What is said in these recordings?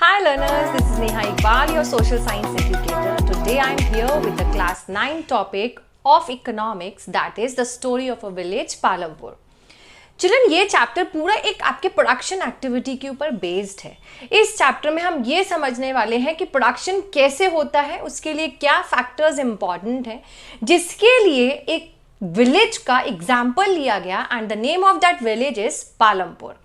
Hi learners, this is Neha Iqbal, your social science educator. Today I am here with the class 9 topic of economics, that is the story of a village Palampur. Children ये chapter पूरा एक आपके production activity के ऊपर based है। इस chapter में हम ये समझने वाले हैं कि प्रोडक्शन कैसे होता है, उसके लिए क्या फैक्टर्स इंपॉर्टेंट हैं, जिसके लिए एक विलेज का एग्जाम्पल लिया गया and the name of that village is Palampur.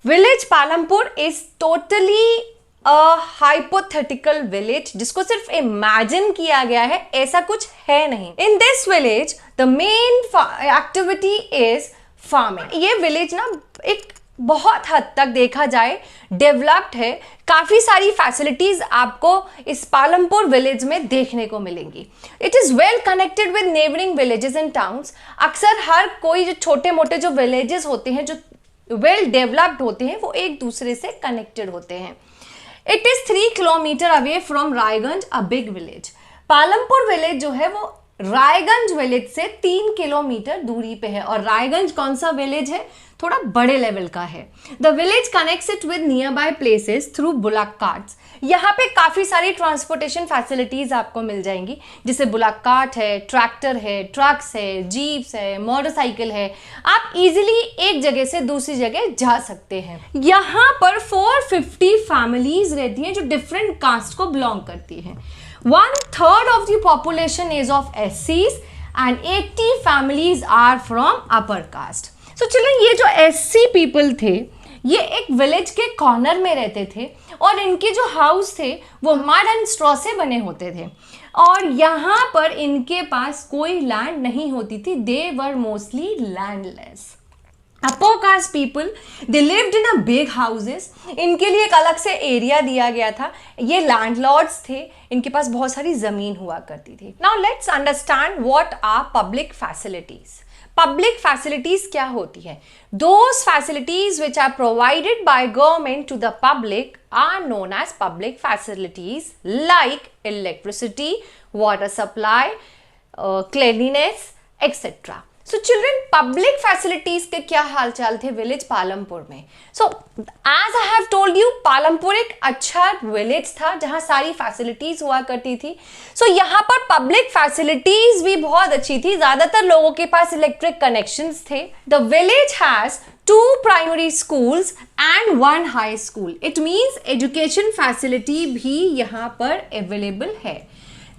Village Palampur is totally a hypothetical village जिसको सिर्फ इमेजिन किया गया है, ऐसा कुछ है नहीं। In this village the main activity is farming. ये विलेज ना एक बहुत हद तक देखा जाए डेवलप्ड है, काफ़ी सारी फैसिलिटीज़ आपको इस पालमपुर विलेज में देखने को मिलेंगी। It is well connected with neighbouring villages and towns. अक्सर हर कोई जो छोटे मोटे जो विलेजेस होते हैं, जो वेल डेवलप्ड होते हैं, वो एक दूसरे से कनेक्टेड होते हैं। It is 3 kilometre away from Raiganj, a big village. Palampur village जो है वो रायगंज विलेज से 3 किलोमीटर दूरी पे है। और रायगंज कौन सा विलेज है? थोड़ा बड़े लेवल का है। The village connects it with near by places through bullock carts. यहाँ पे काफ़ी सारी ट्रांसपोर्टेशन फैसिलिटीज़ आपको मिल जाएंगी, जैसे बुलक कार्ट है, ट्रैक्टर है, ट्रक्स है, जीप्स है, मोटरसाइकिल है। आप इजीली एक जगह से दूसरी जगह जा सकते हैं। यहाँ पर 450 फैमिलीज रहती हैं जो डिफरेंट कास्ट को बिलोंग करती हैं। 1/3 of the population is of SCs and 80 families are from upper caste. So चलिए, ये जो SC people थे, ये एक विलेज के कॉर्नर में रहते थे और इनके जो हाउस थे वो मड एंड स्ट्रॉ से बने होते थे और यहाँ पर इनके पास कोई लैंड नहीं होती थी। They were mostly landless. Upper caste people, they lived in a big houses. इनके लिए एक अलग से एरिया दिया गया था। ये लैंडलॉर्ड्स थे, इनके पास बहुत सारी ज़मीन हुआ करती थी। Now let's understand what are public facilities. Public facilities क्या होती है? Those facilities which are provided by government to the public are known as public facilities, like electricity, water supply, cleanliness, etc. So children, public facilities के क्या हालचाल थे village Palampur में? So as I have told you, Palampur एक अच्छा village था जहां सारी फैसिलिटीज हुआ करती थी। सो यहाँ पर पब्लिक फैसिलिटीज भी बहुत अच्छी थी। ज्यादातर लोगों के पास इलेक्ट्रिक कनेक्शंस थे। The village has 2 primary schools and 1 high school. It means education facility भी यहाँ पर अवेलेबल है।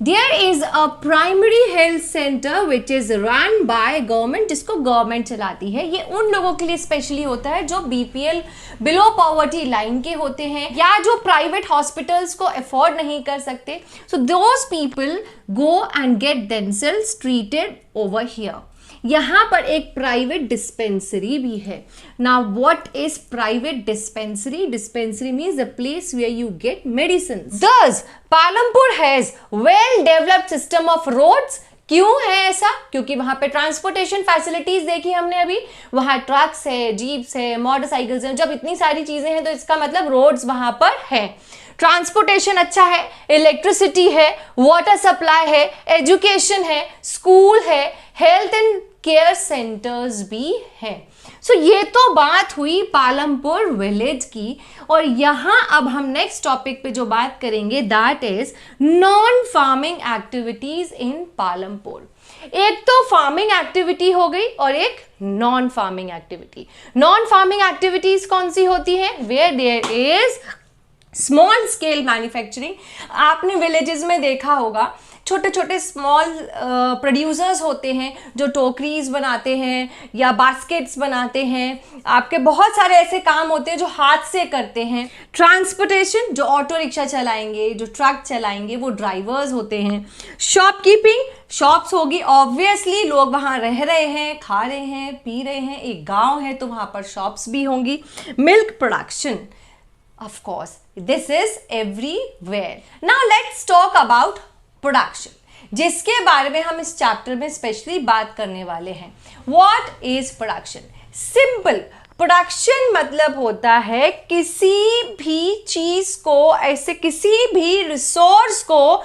There is a primary health center which is run by government, जिसको गवर्नमेंट चलाती है। ये उन लोगों के लिए स्पेशली होता है जो BPL बिलो पॉवर्टी लाइन के होते हैं या जो प्राइवेट हॉस्पिटल्स को अफोर्ड नहीं कर सकते। So those people go and get themselves treated over here. यहाँ पर एक प्राइवेट डिस्पेंसरी भी है। Now what is private dispensary? Dispensary means the place where you get medicines. Thus, Palampur has well developed system of roads. क्यों है ऐसा? क्योंकि वहां पे ट्रांसपोर्टेशन फैसिलिटीज देखी हमने अभी, वहां ट्रक्स है, जीप्स है, मोटरसाइकिल्स है। जब इतनी सारी चीजें हैं तो इसका मतलब रोड्स वहां पर है। ट्रांसपोर्टेशन अच्छा है, इलेक्ट्रिसिटी है, वाटर सप्लाई है, एजुकेशन है, स्कूल है, हेल्थ एंड केयर सेंटर्स भी हैं। सो ये तो बात हुई पालमपुर विलेज की। और यहाँ अब हम नेक्स्ट टॉपिक पे जो बात करेंगे that is non farming activities in Palampur. एक तो फार्मिंग एक्टिविटी हो गई और एक non farming activity. Non farming activities कौन सी होती है? Where there is small scale manufacturing. आपने विलेजेस में देखा होगा छोटे छोटे स्मॉल प्रोड्यूसर्स होते हैं जो टोकरीज बनाते हैं या बास्केट्स बनाते हैं। आपके बहुत सारे ऐसे काम होते हैं जो हाथ से करते हैं। ट्रांसपोर्टेशन, जो ऑटो रिक्शा चलाएंगे, जो ट्रक चलाएंगे, वो ड्राइवर्स होते हैं। शॉपकीपिंग, शॉप्स होगी, ऑब्वियसली लोग वहाँ रह रहे हैं, खा रहे हैं, पी रहे हैं, एक गांव है तो वहाँ पर शॉप्स भी होंगी। Milk production, of course, this is everywhere. Now let's talk about production, जिसके बारे में हम इस चैप्टर में स्पेशली बात करने वाले हैं। What is production? Simple. Production मतलब होता है किसी भी चीज को, ऐसे किसी भी रिसोर्स को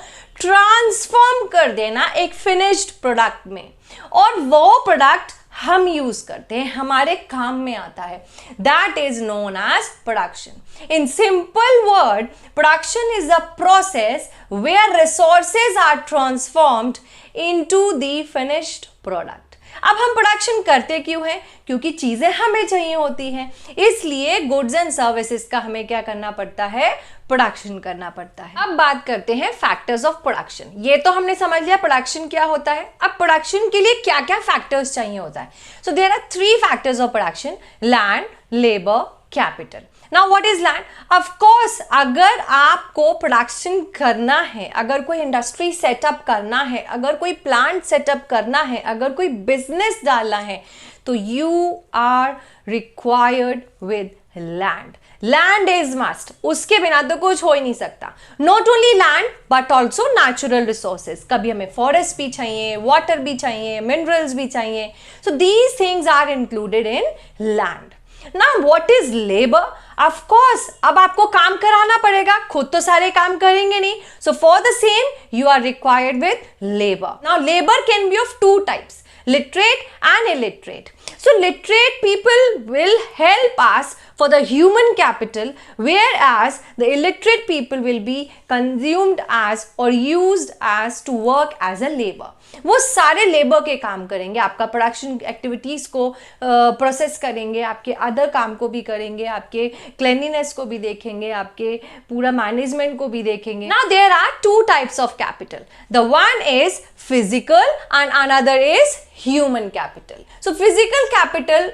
ट्रांसफॉर्म कर देना एक फिनिश्ड प्रोडक्ट में, और वो प्रोडक्ट हम यूज करते हैं, हमारे काम में आता है, that is known as production. In simple word, production is a process where resources are transformed into the finished product. अब हम प्रोडक्शन करते क्यों हैं? क्योंकि चीजें हमें चाहिए होती हैं, इसलिए गुड्स एंड सर्विसेज का हमें क्या करना पड़ता है? प्रोडक्शन करना पड़ता है। अब बात करते हैं फैक्टर्स ऑफ प्रोडक्शन। ये तो हमने समझ लिया प्रोडक्शन क्या होता है। अब प्रोडक्शन के लिए क्या क्या फैक्टर्स चाहिए होता है? So there are 3 factors of production: land, labour, capital. Now what is land? Of course, अगर आपको प्रोडक्शन करना है, अगर कोई इंडस्ट्री सेटअप करना है, अगर कोई प्लांट सेटअप करना है, अगर कोई बिजनेस डालना है, तो you are required with land. Land is must, उसके बिना तो कुछ हो ही नहीं सकता। Not only land but also natural resources. कभी हमें फॉरेस्ट भी चाहिए, वाटर भी चाहिए, मिनरल्स भी चाहिए। So these things are included in land. Now what is labor? Of course, अब आपको काम कराना पड़ेगा, खुद तो सारे काम करेंगे नहीं. So for the same, you are required with labor. Now labor can be of 2 types, literate and illiterate. So literate people will help us for the human capital, whereas the illiterate people will be consumed as or used as to work as a labor. वो सारे labour के काम करेंगे, आपका production activities को process करेंगे, आपके other काम को भी करेंगे, आपके क्लेनलीनेस को भी देखेंगे, आपके पूरा मैनेजमेंट को भी देखेंगे. Now there are 2 types of capital. The one is physical and another is human capital. So physical capital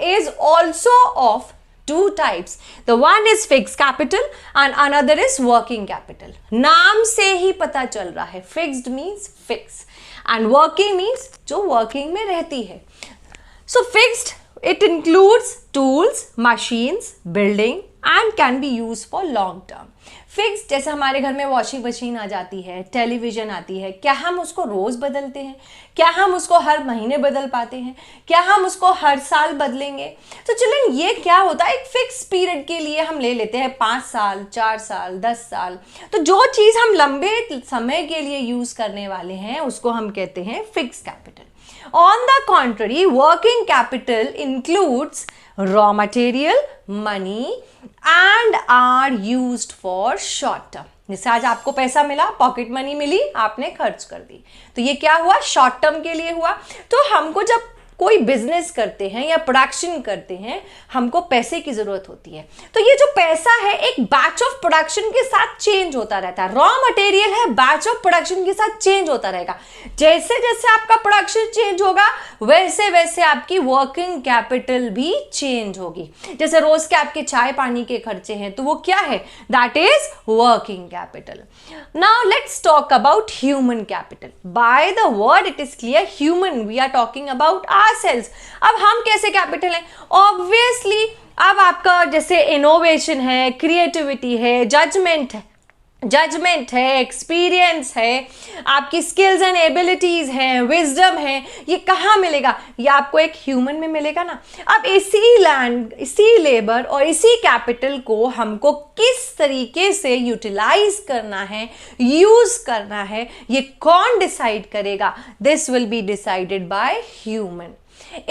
is also of 2 types. The one is fixed capital and another is working capital. नाम से ही पता चल रहा है, fixed means fix and working means जो working में रहती है. So fixed, it includes tools, machines, building and can be used for long term. Fix जैसे हमारे घर में वॉशिंग मशीन आ जाती है, टेलीविजन आती है, क्या हम उसको रोज बदलते हैं? क्या हम उसको हर महीने बदल पाते हैं? क्या हम उसको हर साल बदलेंगे? तो चलें, ये क्या होता है, एक फिक्स पीरियड के लिए हम ले लेते हैं 5 साल, 4 साल, 10 साल. तो जो चीज़ हम लंबे समय के लिए यूज करने वाले हैं उसको हम कहते हैं fix capital. On the contrary, working capital includes raw material, money and are used for short term. जैसे आज आपको पैसा मिला, पॉकेट मनी मिली, आपने खर्च कर दी, तो ये क्या हुआ, शॉर्ट टर्म के लिए हुआ. तो हमको जब कोई बिजनेस करते हैं या प्रोडक्शन करते हैं, हमको पैसे की जरूरत होती है. तो ये जो पैसा है एक बैच ऑफ प्रोडक्शन के साथ चेंज होता रहता है. रॉ मटेरियल है, बैच ऑफ प्रोडक्शन के साथ चेंज होता रहेगा. जैसे जैसे आपका प्रोडक्शन चेंज होगा वैसे वैसे आपकी वर्किंग कैपिटल भी चेंज होगी. जैसे रोज के आपके चाय पानी के खर्चे हैं, तो वो क्या है, that is working capital. Now let's talk about human capital. By the word it is clear, human, we are talking about ourselves. अब हम कैसे कैपिटल हैं? ऑब्वियसली अब आपका जैसे इनोवेशन है, क्रिएटिविटी है, जजमेंट है, एक्सपीरियंस है, आपकी स्किल्स एंड एबिलिटीज हैं, विजडम है, ये कहाँ मिलेगा? ये आपको एक ह्यूमन में मिलेगा ना. अब इसी लैंड, इसी लेबर और इसी कैपिटल को हमको किस तरीके से यूटिलाइज करना है, यूज करना है, ये कौन डिसाइड करेगा? This will be decided by human.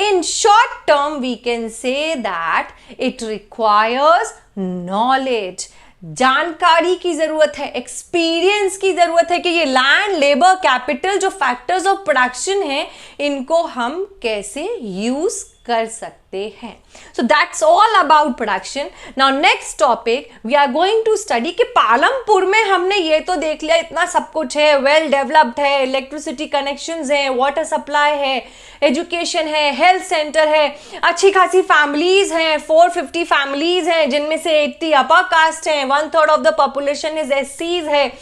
In short term, we can say that it requires knowledge. जानकारी की जरूरत है, एक्सपीरियंस की जरूरत है कि ये लैंड, लेबर, कैपिटल जो फैक्टर्स ऑफ प्रोडक्शन है, इनको हम कैसे यूज कर सकते हैं. So that's all about production. Now next topic we are going to study कि पालमपुर में हमने ये तो देख लिया, इतना सब कुछ है, वेल डेवलप्ड है, इलेक्ट्रिसिटी कनेक्शंस है, वाटर सप्लाई है, एजुकेशन है, हेल्थ सेंटर है, अच्छी खासी फैमिलीज हैं, 450 फैमिलीज हैं जिनमें से 80 अपर कास्ट हैं, 1/3 of the population is SCs है,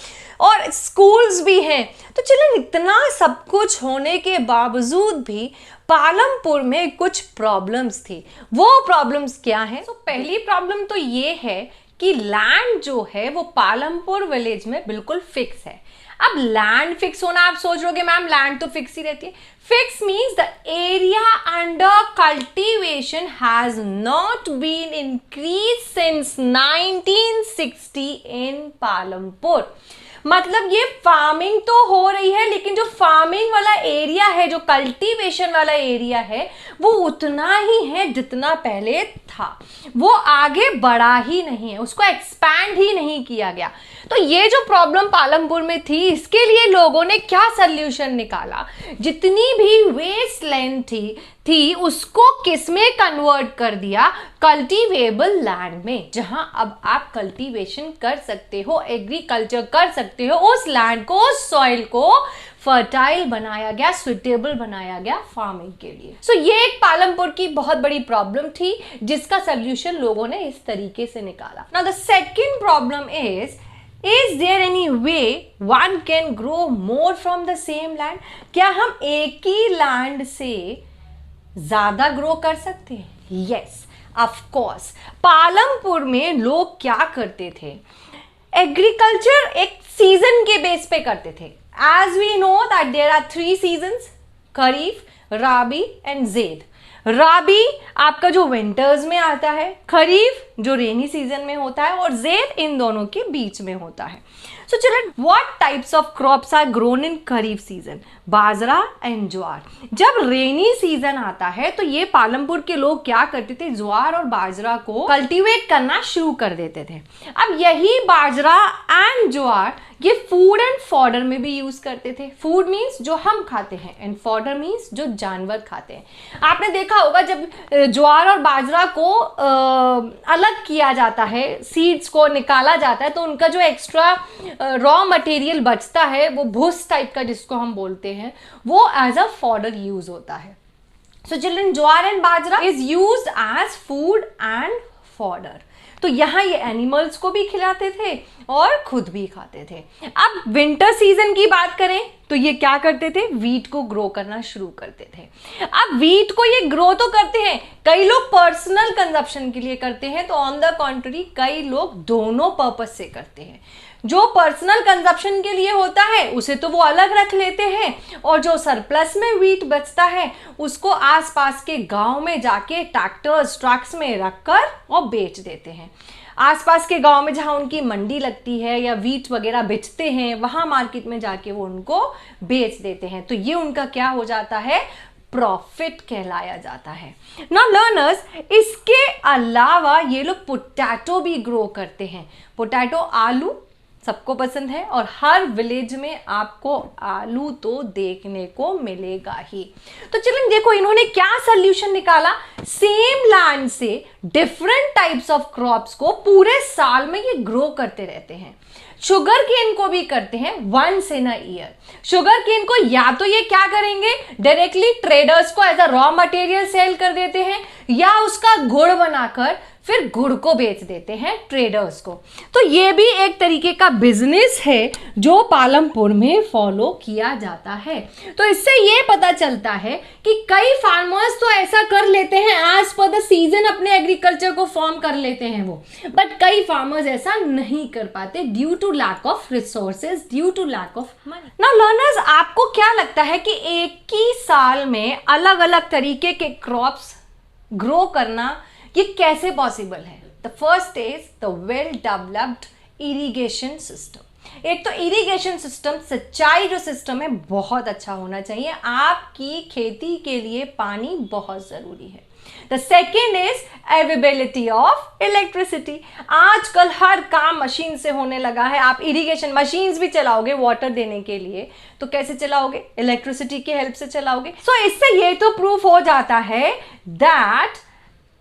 और स्कूल्स भी हैं. तो चलो, इतना सब कुछ होने के बावजूद भी पालमपुर में कुछ प्रॉब्लम्स थी. वो प्रॉब्लम्स क्या है? तो पहली प्रॉब्लम तो ये है कि लैंड जो है वो पालमपुर विलेज में बिल्कुल फिक्स है. अब लैंड फिक्स होना, आप सोच रहे हो मैम लैंड तो फिक्स ही रहती है. Fix means the area under cultivation has not been increase since 1960 in Palampur. मतलब ये फार्मिंग तो हो रही है, लेकिन जो फार्मिंग वाला एरिया है, जो कल्टीवेशन वाला एरिया है, वो उतना ही है जितना पहले था. वो आगे बढ़ा ही नहीं है, उसको एक्सपैंड ही नहीं किया गया. तो ये जो प्रॉब्लम पालमपुर में थी, इसके लिए लोगों ने क्या सल्यूशन निकाला, जितनी भी वेस्ट लैंड थी उसको किस में कन्वर्ट कर दिया, कल्टीवेबल लैंड में, जहां अब आप कल्टीवेशन कर सकते हो, एग्रीकल्चर कर सकते हो. उस लैंड को, उस सॉइल को फर्टाइल बनाया गया, सुइटेबल बनाया गया फार्मिंग के लिए. सो ये एक पालमपुर की बहुत बड़ी प्रॉब्लम थी, जिसका सल्यूशन लोगों ने इस तरीके से निकाला. Now the second problem is there any way one can grow more from the same land. क्या हम एक ही लैंड से ज्यादा ग्रो कर सकते हैं? Yes, of course. पालमपुर में लोग क्या करते थे, एग्रीकल्चर एक सीजन के बेस पे करते थे. As we know that there are 3 seasons, kharif, rabi and zaid. Rabi आपका जो विंटर्स में आता है, खरीफ जो रेनी सीजन में होता है, और ज़ैद इन दोनों के बीच में होता है. So children, what types of crops are grown in kharif season? Bajra and jowar. जब रेनी सीजन आता है तो ये पालमपुर के लोग क्या करते थे, ज्वार और बाजरा को कल्टीवेट करना शुरू कर देते थे. अब यही बाजरा एंड ज्वार ये फूड एंड फॉडर में भी यूज करते थे. फूड मीन्स जो हम खाते हैं, एंड फॉडर मीन्स जो जानवर खाते हैं. आपने देखा होगा जब ज्वार और बाजरा को अलग किया जाता है, सीड्स को निकाला जाता है, तो उनका जो एक्स्ट्रा रॉ मटेरियल बचता है, वो भूस टाइप का जिसको हम बोलते हैं, वो एज अ फॉडर यूज होता है. So children, jowar and bajra is used as food and fodder. तो यहाँ ये एनिमल्स को भी खिलाते थे और खुद भी खाते थे. अब विंटर सीजन की बात करें तो ये क्या करते थे, वीट को ग्रो करना शुरू करते थे. अब वीट को ये ग्रो तो करते हैं, कई लोग पर्सनल कंजप्शन के लिए करते हैं, तो ऑन द कॉन्ट्री कई लोग दोनों पर्पस से करते हैं. जो पर्सनल कंजप्शन के लिए होता है उसे तो वो अलग रख लेते हैं, और जो सरप्लस में वीट बचता है उसको आसपास के गांव में जाके ट्रैक्टर्स, ट्रक्स में रखकर और बेच देते हैं. आसपास के गांव में जहां उनकी मंडी लगती है या वीट वगैरह बेचते हैं, वहां मार्केट में जाके वो उनको बेच देते हैं. तो ये उनका क्या हो जाता है, प्रॉफिट कहलाया जाता है. नाउ लर्नर्स, इसके अलावा ये लोग पोटैटो भी ग्रो करते हैं. पोटैटो, आलू सबको पसंद है, और हर विलेज में आपको आलू तो देखने को मिलेगा ही. तो चलिए देखो इन्होंने क्या सल्यूशन निकाला, सेम लैंड से डिफरेंट टाइप्स ऑफ क्रॉप्स को पूरे साल में ये ग्रो करते रहते हैं. शुगर केन को भी करते हैं once in a year. Sugar cane को या तो ये क्या करेंगे, डायरेक्टली ट्रेडर्स को as a raw material sell कर देते हैं, या उसका गुड़ बनाकर फिर गुड़ को बेच देते हैं ट्रेडर्स को. तो ये भी एक तरीके का बिजनेस है जो पालमपुर में फॉलो किया जाता है. तो इससे ये पता चलता है कि कई फार्मर्स तो ऐसा कर लेते हैं, एज पर द सीजन अपने एग्रीकल्चर को फॉर्म कर लेते हैं वो, बट कई फार्मर्स ऐसा नहीं कर पाते due to lack of resources, due to lack of money. Now learners, आपको क्या लगता है कि एक ही साल में अलग अलग तरीके के क्रॉप्स ग्रो करना ये कैसे पॉसिबल है? The first is the well developed irrigation system. एक तो इरिगेशन सिस्टम, सिंचाई जो सिस्टम है बहुत अच्छा होना चाहिए. आपकी खेती के लिए पानी बहुत जरूरी है. The second is availability of electricity. आजकल हर काम मशीन से होने लगा है. आप इरिगेशन मशीन्स भी चलाओगे वाटर देने के लिए, तो कैसे चलाओगे, इलेक्ट्रिसिटी की हेल्प से चलाओगे. सो इससे ये तो प्रूफ हो जाता है that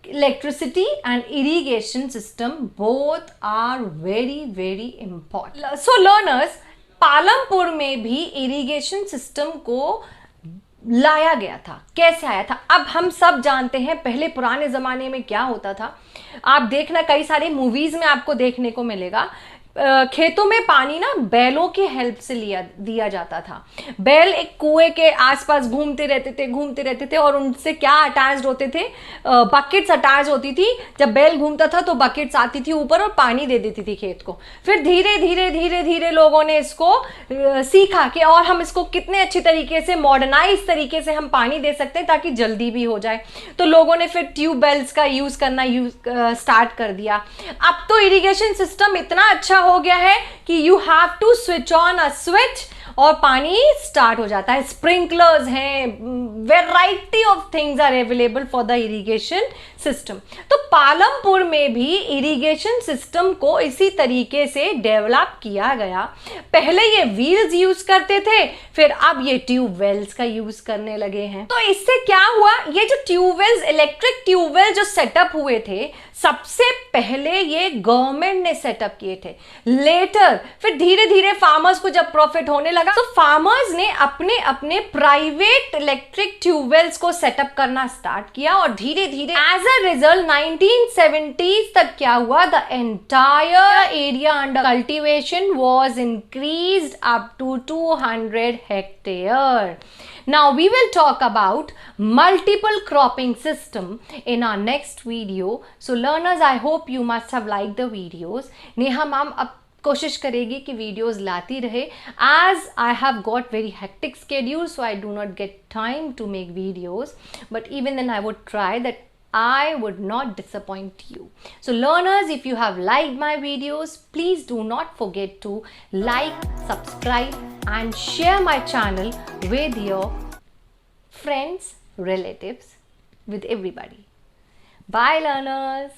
electricity and irrigation system both are very important. So learners, Palampur में भी इरिगेशन सिस्टम को लाया गया था. कैसे आया था? अब हम सब जानते हैं पहले पुराने जमाने में क्या होता था. आप देखना कई सारे मूवीज में आपको देखने को मिलेगा खेतों में पानी ना बैलों की हेल्प से दिया जाता था। बैल एक कुएं के आसपास घूमते रहते थे और उनसे क्या अटैच्ड होते थे, बकेट्स अटैच होती थी। जब बैल घूमता था तो बकेट्स आती थी ऊपर और पानी दे देती थी खेत को। फिर धीरे धीरे लोगों ने इसको सीखा कि और हम इसको कितने अच्छी तरीके से मॉडर्नाइज तरीके से हम पानी दे सकते हैं ताकि जल्दी भी हो जाए। तो लोगों ने फिर ट्यूबवेल्स का यूज करना स्टार्ट कर दिया। अब तो इरिगेशन सिस्टम इतना अच्छा हो गया है कि you have to switch on a switch और पानी स्टार्ट हो जाता है। स्प्रिंकलर्स हैं, variety of things are available for the irrigation system. तो पालमपुर में भी इरिगेशन सिस्टम को इसी तरीके से डेवलप किया गया। पहले ये व्हील्स यूज करते थे, फिर अब ये ट्यूबवेल्स का यूज करने लगे हैं। तो इससे क्या हुआ, ये जो ट्यूबवेल्स, इलेक्ट्रिक ट्यूबवेल जो सेटअप हुए थे, सबसे पहले ये गवर्नमेंट ने सेटअप किए थे। लेटर फिर धीरे धीरे फार्मर्स को जब प्रॉफिट होने लगा तो फार्मर्स ने अपने अपने प्राइवेट इलेक्ट्रिक ट्यूबवेल्स को सेटअप करना स्टार्ट किया और धीरे धीरे एज अ रिजल्ट 1970s तक क्या हुआ, the entire area under cultivation was increased up to 200 hectare. Now we will talk about multiple cropping system in our next video. So learners, I hope you must have liked the videos. Neha ma'am अब कोशिश करेगी कि videos लाती रहे, as I have got very hectic schedule, so I do not get time to make videos. But even then I would try that I would not disappoint you. So learners, if you have liked my videos, please do not forget to like, subscribe and share my channel with your friends, relatives, with everybody. Bye learners.